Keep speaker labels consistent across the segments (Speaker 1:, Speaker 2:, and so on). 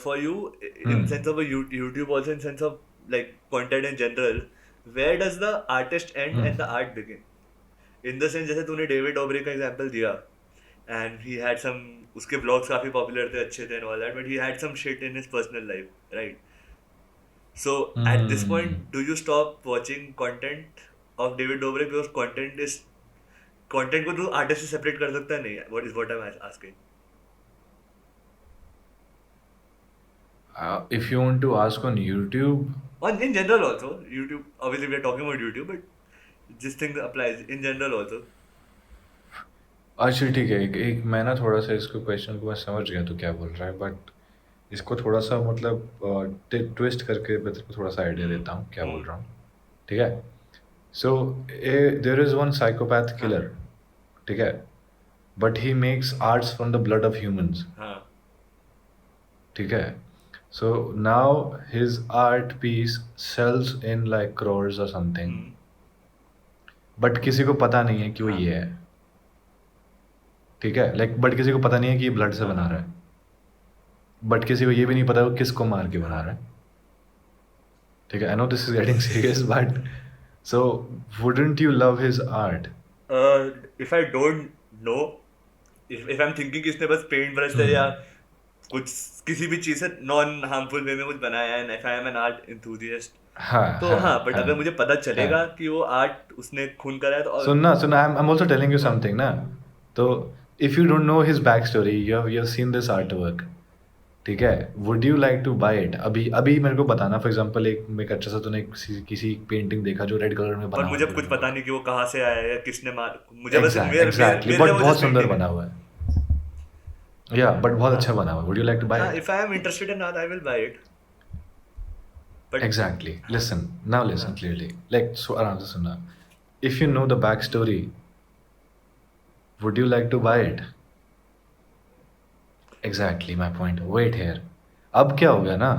Speaker 1: for you, in sense of a YouTube, also in sense of like content in general, where does the artist end and the art begin? In the sense, जैसे तूने David Oberoi का example दिया, and he had some, उसके vlogs काफी popular थे, अच्छे थे and all that, but he had some shit in his personal life, right? So at this
Speaker 2: Hmm.
Speaker 1: point, do you stop watching content of David Dobrik because content को तू artist से separate कर सकता नहीं है? What I'm asking.
Speaker 2: If you want to ask on YouTube,
Speaker 1: On in general also, YouTube. Obviously, we are talking about YouTube, but this thing applies in general also.
Speaker 2: अच्छा ठीक है, एक मैं ना थोड़ा सा इसको क्वेश्चन को मैं समझ गया तू क्या बोल रहा है, बट इसको थोड़ा सा मतलब ट्विस्ट करके मैं तेरे को थोड़ा सा आइडिया
Speaker 1: हम्म
Speaker 2: देता हूँ क्या बोल
Speaker 1: हम्म
Speaker 2: रहा हूँ। ठीक है, so there is one psychopath
Speaker 1: हाँ
Speaker 2: किलर, ठीक है, but he makes arts from the blood of humans,
Speaker 1: हाँ
Speaker 2: ठीक है। So now his art piece sells in like crores और समथिंग,
Speaker 1: हम्म
Speaker 2: बट किसी को पता नहीं है कि वो
Speaker 1: हाँ
Speaker 2: ये है, ठीक है, लाइक बट किसी को पता नहीं है कि ये ब्लड से
Speaker 1: हाँ
Speaker 2: बना
Speaker 1: हाँ
Speaker 2: रहा है, बट किसी को ये भी नहीं पता वो किसको मार के बना रहा
Speaker 1: हाँ
Speaker 2: है, ठीक है। I know this is getting serious, but so wouldn't you love his art?
Speaker 1: If I don't no, if I am thinking कि इसने बस पेंट ब्रश से या कुछ किसी भी चीज से नॉन हार्मफुल वे में कुछ बनाया है, if I M an art enthusiast,
Speaker 2: हाँ
Speaker 1: तो
Speaker 2: हाँ
Speaker 1: हाँ, बट
Speaker 2: हाँ
Speaker 1: अगर मुझे पता
Speaker 2: हाँ,
Speaker 1: चलेगा कि वो आर्ट उसने खून करा है तो
Speaker 2: सुनना सुनना, I am also telling you
Speaker 1: हाँ
Speaker 2: समथिंग ना। तो if you don't know his back story, you have seen this art work, ठीक है, would you like to buy it? अभी अभी मेरे को बताना, फॉर एग्जांपल एक अच्छा सा तूने किसी पेंटिंग देखा जो रेड कलर में
Speaker 1: पर
Speaker 2: बना हुआ
Speaker 1: मुझे
Speaker 2: है पूरे
Speaker 1: कुछ
Speaker 2: में
Speaker 1: पता
Speaker 2: वर्क।
Speaker 1: नहीं कि वो कहाँ से आया है या किसने मार, मुझे बस मेरे मेरे
Speaker 2: एग्जैक्टली,
Speaker 1: मेरे लिए
Speaker 2: बट
Speaker 1: वो
Speaker 2: बहुत
Speaker 1: जस्ट
Speaker 2: सुंदर
Speaker 1: पेंटिंग है।
Speaker 2: बना हुआ है, या बट बहुत
Speaker 1: हाँ
Speaker 2: अच्छा बना हुआ है, would you like to buy
Speaker 1: हाँ,
Speaker 2: it?
Speaker 1: If I am interested in art I will buy it, but
Speaker 2: Exactly.
Speaker 1: हाँ
Speaker 2: Listen, now listen
Speaker 1: हाँ
Speaker 2: clearly. Like, so around this now. If you know the backstory, would you like to buy it? Exactly my point. Wait here. अब क्या हो गया ना,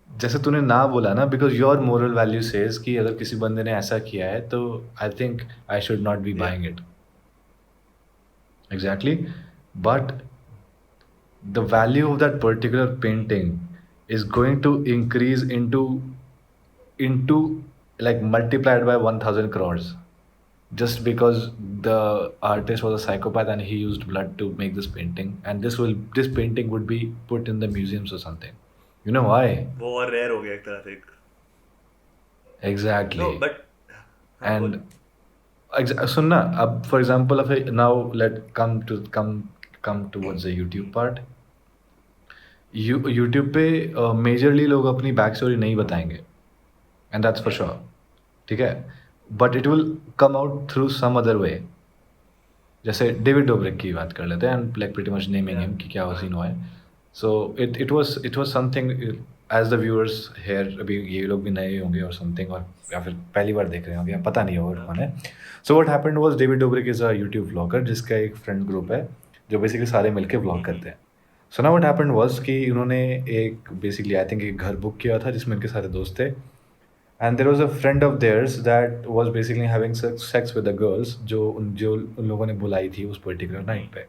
Speaker 2: जैसे तूने ना बोला ना, because your moral value says कि अगर किसी बंदे ने ऐसा किया है तो I think I should not be
Speaker 1: yeah
Speaker 2: buying it. Exactly, but the value of that particular painting is going to increase into like multiplied by 1000 crores, just because the artist was a psychopath and he used blood to make this painting, and this painting would be put in the museums or something. You know why?
Speaker 1: वो और rare हो गया एक तरह से एक। No
Speaker 2: Exactly.
Speaker 1: But हाँ बोल।
Speaker 2: And सुनना, अब for example, if now let come towards the YouTube part. YouTube पे मेजरली लोग अपनी बैक स्टोरी नहीं बताएंगे, एंड दैट्स फॉर
Speaker 1: या
Speaker 2: श्योर, ठीक है, but it will come out through some other way. जैसे डेविड डोब्रिक की बात कर लेते हैं, and like pretty much naming
Speaker 1: या
Speaker 2: हिम कि क्या
Speaker 1: हाँ
Speaker 2: सीन हुआ है। So it was something, as the viewers here, अभी ये लोग भी नए होंगे और समथिंग, और या फिर पहली बार देख रहे होंगे, या पता नहीं होगा
Speaker 1: हाँ
Speaker 2: कौन है। So what happened was, David Dobrik is a YouTube vlogger जिसका एक फ्रेंड ग्रुप है जो बेसिकली सारे मिलके व्लॉग करते हैं। So now what happened was कि उन्होंने एक बेसिकली आई थिंक एक घर बुक किया था जिसमें उनके सारे दोस्त थे, and there was a friend of theirs that was basically having sex with the girls जो उन लोगों ने बुलाई थी उस पर्टिकुलर नाइट पे।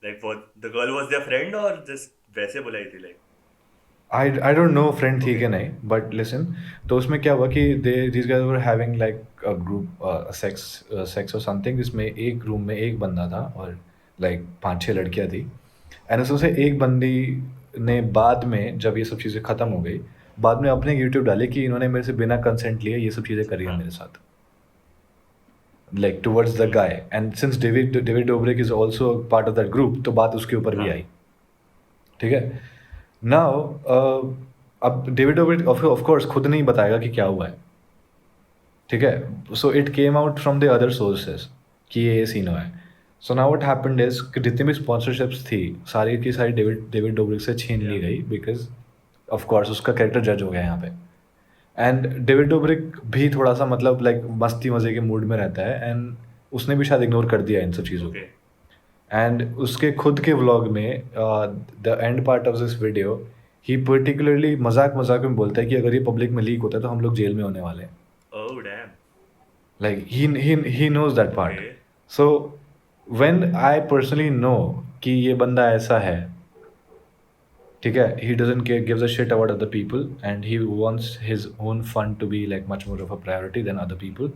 Speaker 1: लाइक वो the girl was their friend और जस्ट वैसे बुलाई थी like.
Speaker 2: I don't know friend थी
Speaker 1: ओके
Speaker 2: कि नहीं, बट लिसन, तो उसमें क्या हुआ कि they these guys were having like a group sex sex और समथिंग, जिसमें एक रूम में एक बंदा था और लाइक 5-6 लड़कियां थी, एंड उसमें से एक बंदी ने बाद में जब ये सब चीज़ें ख़त्म हो गई, बाद में अपने यूट्यूब डाली कि इन्होंने मेरे से बिना कंसेंट लिए ये सब चीज़ें करी है
Speaker 1: हाँ
Speaker 2: मेरे साथ, like towards the guy, and since David Dobrik is also part of that group, तो बात उसके ऊपर भी
Speaker 1: हाँ
Speaker 2: आई, ठीक है। नाउ अब डेविड डोब्रिक ऑफ कोर्स खुद नहीं बताएगा कि क्या हुआ है, ठीक है। So it came out from the other sources कि ये सीन हुआ है। So now what happened is कि जितनी भी स्पॉन्सरशिप्स थी सारी की सारी डेविड डेविड डोब्रिक से छीन
Speaker 1: या
Speaker 2: ली गई, बिकॉज ऑफ कोर्स उसका कैरेक्टर जज हो गया यहाँ पे। एंड डेविड डोब्रिक भी थोड़ा सा मतलब लाइक मस्ती मज़े के मूड में रहता है, एंड उसने भी शायद इग्नोर कर दिया इन सब चीज़ों
Speaker 1: ओके
Speaker 2: को। एंड उसके खुद के व्लॉग में the end part of this video, he particularly मजाक मजाक में बोलता है कि अगर ये पब्लिक में लीक होता है तो हम लोग जेल में होने वाले हैं।
Speaker 1: Oh damn
Speaker 2: like he knows that part.
Speaker 1: Okay
Speaker 2: so when I personally know कि ये बंदा ऐसा है, ठीक है, he doesn't gives a shit about other people and he wants his own fun to be like much more of a priority than other people.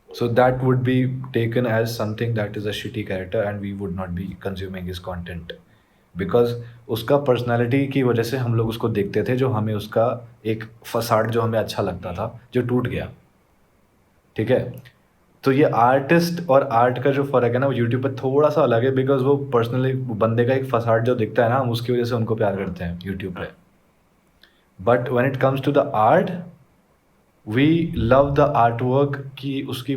Speaker 2: So that would be taken as something that is a shitty character and we would not be consuming his content. Because उसका personality की वजह से हम लोग उसको देखते थे, जो हमें उसका एक फसाड जो हमें अच्छा लगता था जो टूट गया, ठीक है। तो ये आर्टिस्ट और आर्ट का जो फ़र्क है ना, वो यूट्यूब पे थोड़ा सा अलग है, बिकॉज वो पर्सनली बंदे का एक फसाड जो दिखता है ना, हम उसकी वजह से उनको प्यार करते हैं यूट्यूब पे। But when it comes to the art, we love the art work की उसकी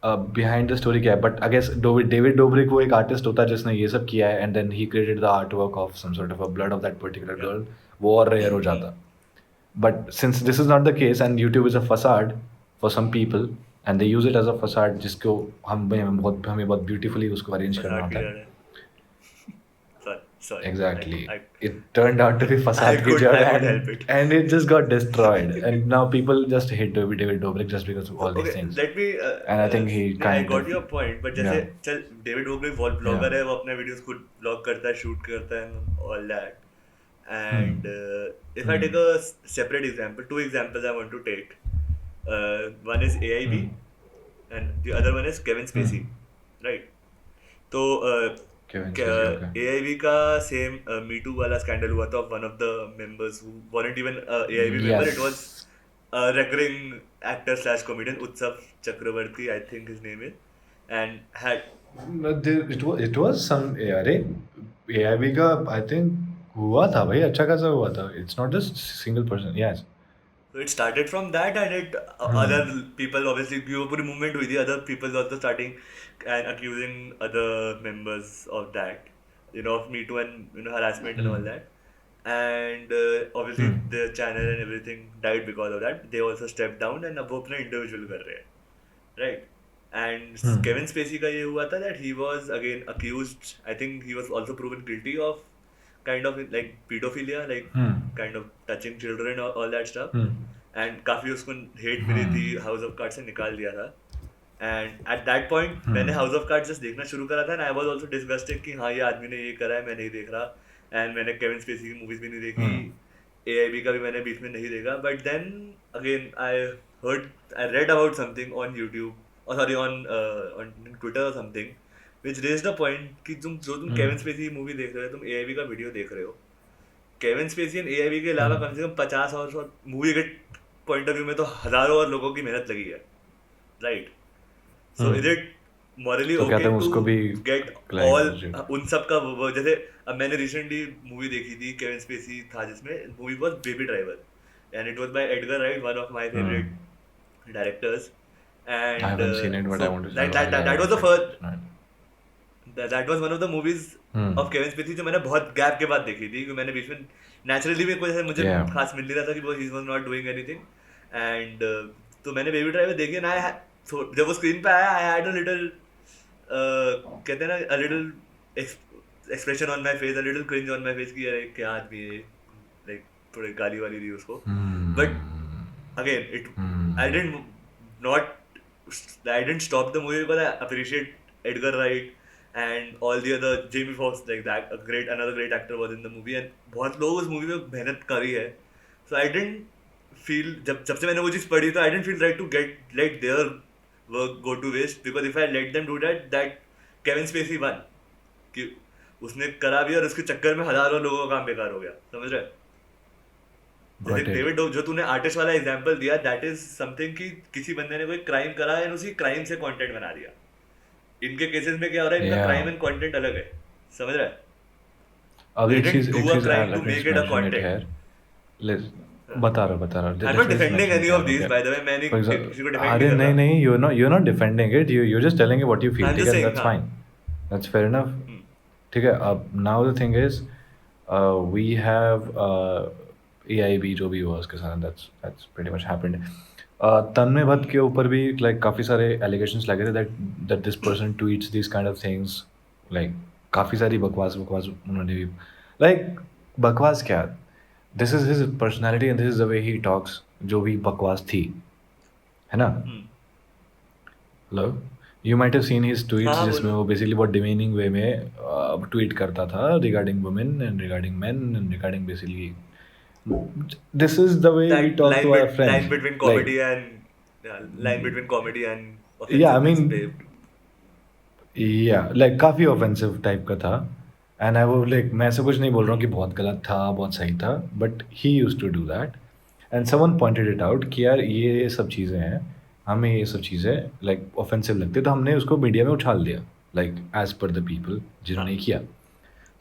Speaker 2: बिहाइंड द स्टोरी क्या है। But I guess David Dobrik वो एक आर्टिस्ट होता है जिसने ये सब किया है and then he created the art work of some sort of a blood of that particular girl, वो और रेयर हो जाता। But since this is not the case and YouTube is a facade for some people and they use it as a facade, जिसको हमें बहुत beautifully उसको arrange करना होता है।
Speaker 1: Sorry.
Speaker 2: Exactly.
Speaker 1: I
Speaker 2: It turned out to be Fasad Ki Jad,
Speaker 1: I could help it.
Speaker 2: and it just got destroyed. And now people just hate David Dobrik just because of all these
Speaker 1: Okay,
Speaker 2: things.
Speaker 1: let me.
Speaker 2: And I think he
Speaker 1: I
Speaker 2: kind
Speaker 1: got
Speaker 2: of
Speaker 1: your point, but जैसे
Speaker 2: yeah.
Speaker 1: चल David Dobrik blogger है, वो अपने videos खुद blog करता है, shoot करता है, all that. And if I take a separate example, two examples I want to take. One is AIB, and the other one is Kevin Spacey, right? तो
Speaker 2: Kevin Spacey, okay.
Speaker 1: AIB का same me to वाला scandal हुआ था of one of the members who weren't even AIB member. It was a recurring actor slash comedian Utsav Chakravarti, I think his name is, and had
Speaker 2: It was some अरे AIB का I think हुआ था भाई, अच्छा खासा हुआ था. It's not just single person. Yes.
Speaker 1: So it started from that, and it other people obviously वो पूरी movement हुई थी. Other people also starting and accusing other members of that, of Me Too and harassment and all that. And obviously the channel and everything died because of that. They also stepped down and अब वो अपना individual कर रहे हैं, right? And Kevin Spacey का ये हुआ था that he was again accused. I think he was also proven guilty of kind of like pedophilia, like kind of touching children or all that stuff. And काफी उसको hate मिली थी, House of Cards से निकाल दिया था. And at that point मैंने House of Cards just देखना शुरू करा था, and I was also disgusted कि हाँ ये आदमी ने ये करा है, मैं नहीं देख रहा. And मैंने Kevin Spacey की movies भी नहीं देखी, AIB का भी मैंने बीच में नहीं देखा. But then again I read about something on YouTube, or sorry on Twitter or something, which raised a point कि तुम Kevin Spacey की मूवी देख रहे हो, तुम AIB का वीडियो देख रहे हो. Kevin Spacey and AIB के अलावा कम से कम 50 और मूवी के पॉइंट ऑफ व्यू में तो हजारों और लोगों की मेहनत लगी है, right? So is it morally okay to get all उन सब का जैसे अब मैंने रिसेंटली मूवी देखी थी, Kevin Spacey था जिसमें, movie was baby driver, and it was by Edgar right, one of my favourite directors. And
Speaker 2: I haven't seen it, but I want to see it.
Speaker 1: that was the first that was one of the movies of Kevin Spacey जो मैंने बहुत gap के बाद देखी थी, क्योंकि मैंने बीच में नेचुरली भी कोई मुझे खास मिल नहीं रहा था कि वो he was not doing anything. And तो मैंने बेबी ड्राइवर देखी, ना जब वो स्क्रीन पे आया I had a little कहते हैं ना a little expression on my face, a little cringe on my face कि यार क्या आदमी है, like थोड़े गाली वाली दी उसको. But again I didn't stop the movie because I appreciate Edgar Wright and all the other Jamie Foxx, like that another great actor was in the movie, and बहुत लोग उस मूवी में मेहनत करी है. So I didn't feel जब से मैंने वो चीज़ पढ़ी तो I didn't feel right to let their work go to waste, because if I let them do that Kevin Spacey won कि उसने करा भी और उसके चक्कर में हजारों लोगों का काम बेकार हो गया, समझ रहे? डेविड जो तूने आर्टिस्ट वाला एग्जांपल दिया, दैट इज समथिंग कि किसी बंदे ने कोई क्राइम करा है और उसी क्राइम से कंटेंट बना दिया. इनके केसेस में क्या हो रहा है, इनका क्राइम एंड कंटेंट अलग है, समझ रहा है?
Speaker 2: अब एक चीज to make it a content. बता रहा.
Speaker 1: I'm not defending any of these, by the way. मैंने किसी को डिफेंड
Speaker 2: नहीं नहीं, you're not defending it, you're just telling what you feel. ठीक है, that's fine, that's fair enough. ठीक है. अब now the thing is we have AIB जो भी हुआ उसके साथ, that's pretty much happened. तन्मय भट्ट के ऊपर भी like काफ़ी सारे allegations लगे थे that this person tweets these kind of things, like काफ़ी सारी बकवास उन्होंने भी, like बकवास क्या, this is his personality and this is the way he talks, जो भी बकवास थी, है ना? Hello, you might have seen his
Speaker 1: हाँ
Speaker 2: ट्वीट्स
Speaker 1: हाँ
Speaker 2: जिसमें
Speaker 1: बोलो।
Speaker 2: वो बेसिकली बहुत डिमीनिंग वे में ट्वीट करता था regarding women and regarding men and regarding basically this is the way we
Speaker 1: That
Speaker 2: talk to our
Speaker 1: line
Speaker 2: friends
Speaker 1: between
Speaker 2: like
Speaker 1: comedy and yeah, line between comedy and
Speaker 2: या I
Speaker 1: offensiveness.
Speaker 2: Mean या like काफ़ी offensive type का था and I वो like मैं ऐसा कुछ नहीं बोल रहा हूँ कि बहुत गलत था बहुत सही था but he use to do that and someone pointed it out कि यार ये सब चीज़ें हैं हमें ये सब चीज़ें लाइक ऑफेंसिव लगती है तो हमने उसको मीडिया में उछाल दिया like as per the people जिन्होंने
Speaker 1: हाँ,
Speaker 2: ये किया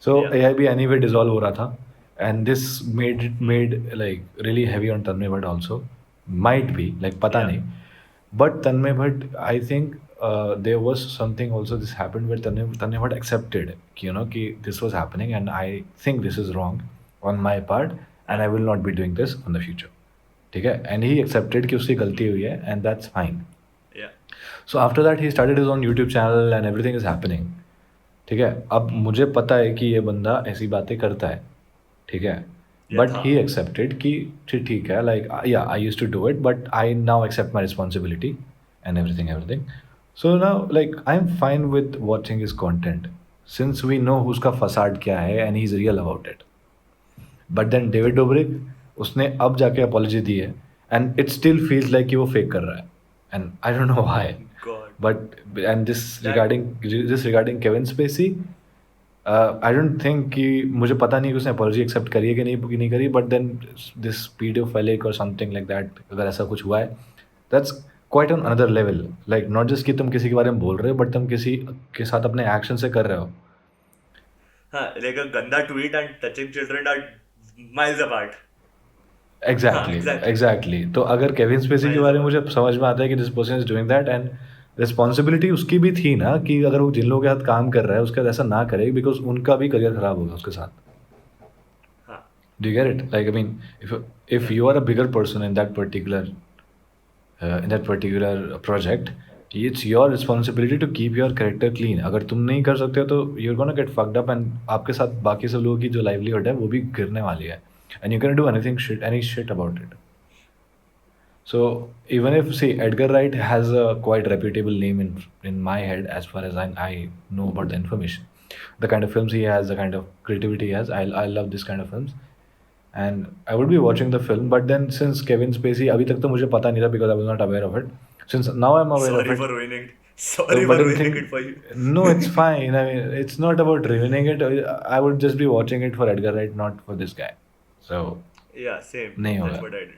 Speaker 2: सो
Speaker 1: yeah.
Speaker 2: A I B anyway dissolve हो रहा था and this made it made like really heavy on Tanmay Bhatt also might be like पता
Speaker 1: Yeah.
Speaker 2: नहीं but Tanmay Bhatt, I think there was something also this happened where Tanmay Bhatt accepted, you know, कि this was happening and I think this is wrong on my part and
Speaker 1: Yeah.
Speaker 2: I will not be doing this in the future. ठीक है and he accepted कि उससे गलती हुई है and that's fine.
Speaker 1: Yeah.
Speaker 2: So after that he started his own YouTube channel and everything is happening. ठीक है अब मुझे पता है कि ये बंदा ऐसी बातें करता है ठीक है
Speaker 1: Yeah,
Speaker 2: बट
Speaker 1: था.
Speaker 2: ही एक्सेप्टेड कि ठीक है like yeah I use to do it but I now accept my responsibility and everything so now like I am fine with watching his content since we know उसका facade क्या है and he is real about it but then David Dobrik उसने अब जाके apology दी है and it still feels like कि वो फेक कर रहा है and I don't know why
Speaker 1: God.
Speaker 2: But and this
Speaker 1: That
Speaker 2: regarding Kevin Spacey I don't think कि मुझे पता नहीं कि उसने अपॉलॉजी एक्सेप्ट करी है कि नहीं करी बट देन दिस पीडियोफिलिक और समथिंग लाइक दैट अगर ऐसा कुछ हुआ है that's quite on another level like not just कि तुम किसी के बारे में बोल रहे हो बट तुम किसी के साथ अपने एक्शन से कर रहे हो
Speaker 1: हाँ, like a ganda tweet and touching children are miles apart. हाँ,
Speaker 2: एग्जैक्टली
Speaker 1: exactly.
Speaker 2: एग्जैक्टली तो अगर केविन स्पेसी के
Speaker 1: Miles
Speaker 2: बारे में
Speaker 1: apart.
Speaker 2: मुझे समझ में आता है कि this person is doing that and responsibility उसकी भी थी ना कि अगर वो जिन लोगों के साथ काम कर रहा है उसके साथ ऐसा ना करे बिकॉज उनका भी करियर खराब होगा उसके साथ
Speaker 1: हाँ,
Speaker 2: Do you get it? Like, I mean, if
Speaker 1: yeah.
Speaker 2: you are a bigger person in that particular project, it's your responsibility to keep your character clean. अगर तुम नहीं कर सकते हो तो you're gonna get fucked up and आपके साथ बाकी सब लोगों की जो livelihood है वो भी गिरने वाली है and you can do any shit about it. So even if see Edgar Wright has a quite reputable name in my head as far as I know about the information, the kind of films he has, the kind of creativity he has, I love this kind of films. And I would be watching the film, but then since Kevin Spacey, अभी तक तो मुझे पता नहीं था because I was not aware of it. Since now I'm aware of
Speaker 1: Sorry
Speaker 2: it,
Speaker 1: for ruining.
Speaker 2: so
Speaker 1: Sorry
Speaker 2: but
Speaker 1: for
Speaker 2: then
Speaker 1: ruining
Speaker 2: think,
Speaker 1: it for you.
Speaker 2: no, it's fine. I mean, it's not about ruining it. I would just be watching it for Edgar Wright, not for this guy. So
Speaker 1: Yeah, same.
Speaker 2: नहीं
Speaker 1: That's
Speaker 2: होगा.
Speaker 1: what I did.